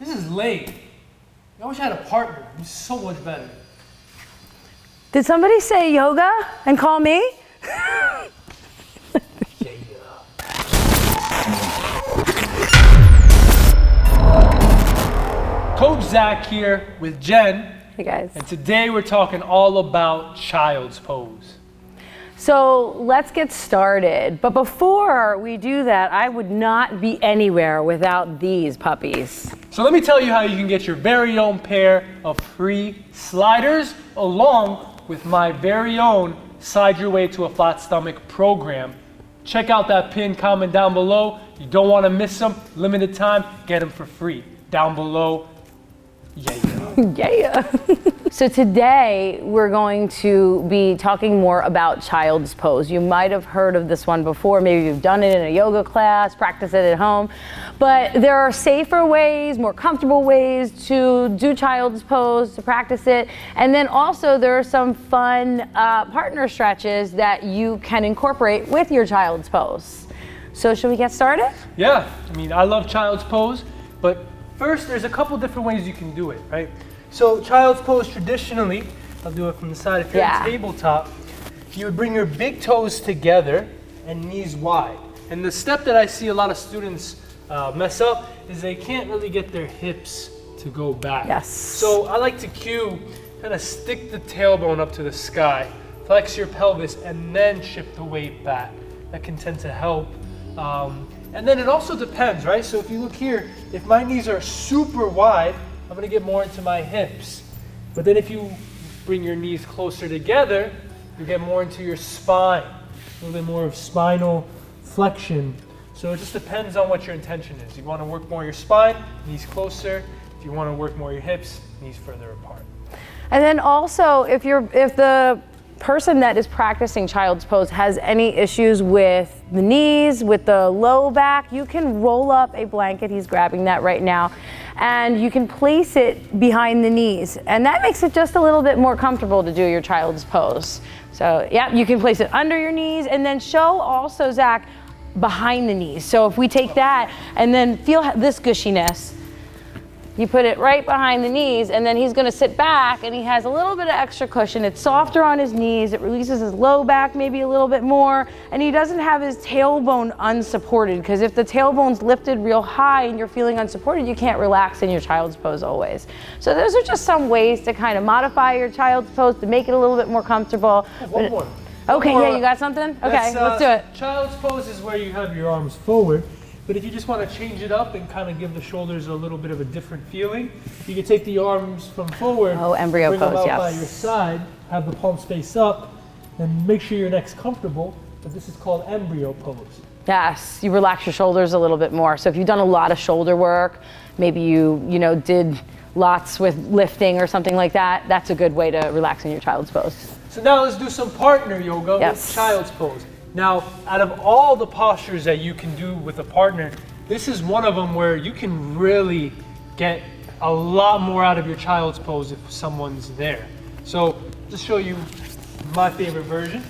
This is lame. I wish I had a partner. It's so much better. Did somebody say yoga and call me? Coach Zach here with Jen. Hey guys. And today we're talking all about child's pose. So let's get started. But before we do that, I would not be anywhere without these puppies. So let me tell you how you can get your very own pair of free sliders along with my very own Slide Your Way to a Flat Stomach program. Check out that pinned comment down below. You don't want to miss them. Limited time, get them for free. Down below. Yeah. So today we're going to be talking more about child's pose. You might have heard of this one before. Maybe you've done it in a yoga class, practice it at home. But there are safer ways, more comfortable ways to do child's pose, to practice it. And then also there are some fun partner stretches that you can incorporate with your child's pose. So should we get started? Yeah, I mean, I love child's pose, but first, there's a couple different ways you can do it, right? So child's pose traditionally, I'll do it from the side. If you're on tabletop, you would bring your big toes together and knees wide. And the step that I see a lot of students mess up is they can't really get their hips to go back. Yes. So I like to cue, kind of stick the tailbone up to the sky, flex your pelvis, and then shift the weight back. That can tend to help. And then it also depends, right? So if you look here, if my knees are super wide, I'm gonna get more into my hips. But then if you bring your knees closer together, you get more into your spine, a little bit more of spinal flexion. So it just depends on what your intention is. You wanna work more your spine, knees closer. If you wanna work more your hips, knees further apart. And then also, if the person that is practicing child's pose has any issues with the knees, with the low back, you can roll up a blanket, he's grabbing that right now, and you can place it behind the knees. And that makes it just a little bit more comfortable to do your child's pose. So yeah, you can place it under your knees and then show also, Zach, behind the knees. So if we take that and then feel this gushiness, you put it right behind the knees, and then he's gonna sit back and he has a little bit of extra cushion. It's softer on his knees, it releases his low back maybe a little bit more, and he doesn't have his tailbone unsupported, because if the tailbone's lifted real high and you're feeling unsupported, you can't relax in your child's pose always. So those are just some ways to kind of modify your child's pose to make it a little bit more comfortable. One more. Okay, yeah, you got something? Okay, let's do it. Child's pose is where you have your arms forward. But if you just want to change it up and kind of give the shoulders a little bit of a different feeling, you can take the arms from forward, embryo bring pose, them out yes. by your side, have the palms face up, and make sure your neck's comfortable. But this is called embryo pose. Yes, you relax your shoulders a little bit more. So if you've done a lot of shoulder work, maybe you did lots with lifting or something like that, that's a good way to relax in your child's pose. So now let's do some partner yoga with child's pose. Now, out of all the postures that you can do with a partner, this is one of them where you can really get a lot more out of your child's pose if someone's there. So, just show you my favorite version.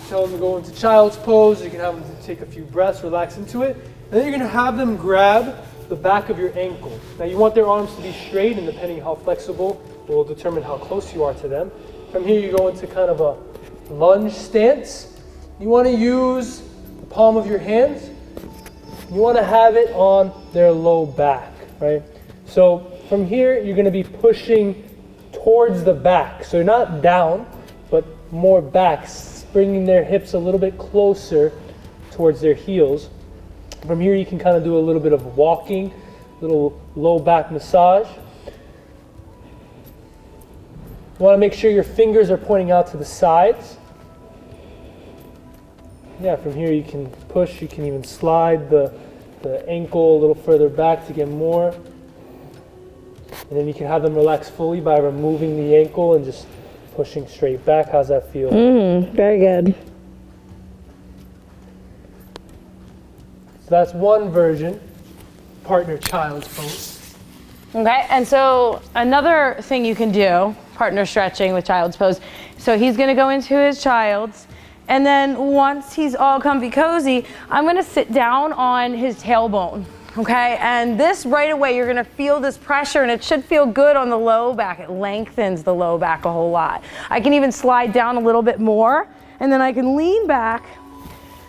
Tell them to go into child's pose. You can have them take a few breaths, relax into it. And then you're gonna have them grab the back of your ankle. Now, you want their arms to be straight, and depending how flexible will determine how close you are to them. From here, you go into kind of a lunge stance. You want to use the palm of your hands. You want to have it on their low back, right? So from here, you're going to be pushing towards the back. So you're not down, but more back, bringing their hips a little bit closer towards their heels. From here, you can kind of do a little bit of walking, little low back massage. You want to make sure your fingers are pointing out to the sides. Yeah, from here you can push, you can even slide the ankle a little further back to get more. And then you can have them relax fully by removing the ankle and just pushing straight back. How's that feel? Very good. So that's one version, partner child's pose. Okay, and so another thing you can do, partner stretching with child's pose. So he's gonna go into his child's, and then once he's all comfy cozy, I'm gonna sit down on his tailbone. Okay, and this right away, you're gonna feel this pressure and it should feel good on the low back. It lengthens the low back a whole lot. I can even slide down a little bit more and then I can lean back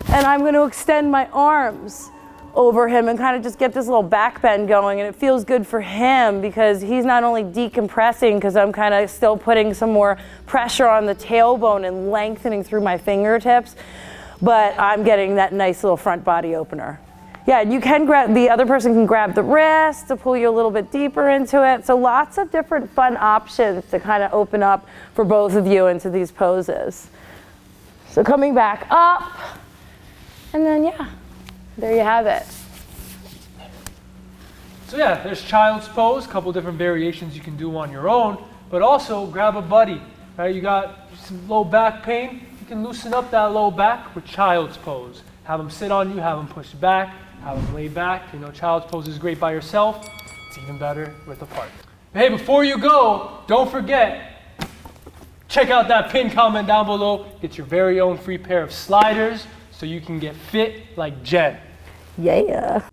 and I'm gonna extend my arms over him and kind of just get this little back bend going, and it feels good for him because he's not only decompressing because I'm kind of still putting some more pressure on the tailbone and lengthening through my fingertips, but I'm getting that nice little front body opener. Yeah, you can grab, the other person can grab the wrist to pull you a little bit deeper into it. So lots of different fun options to kind of open up for both of you into these poses. So coming back up, and then yeah, there you have it. So yeah, there's child's pose, a couple different variations you can do on your own, but also grab a buddy, right? You got some low back pain, you can loosen up that low back with child's pose. Have them sit on you, have them push back, have them lay back. You know, child's pose is great by yourself. It's even better with a partner. Hey, before you go, don't forget, check out that pinned comment down below. Get your very own free pair of sliders so you can get fit like Jen. Yeah.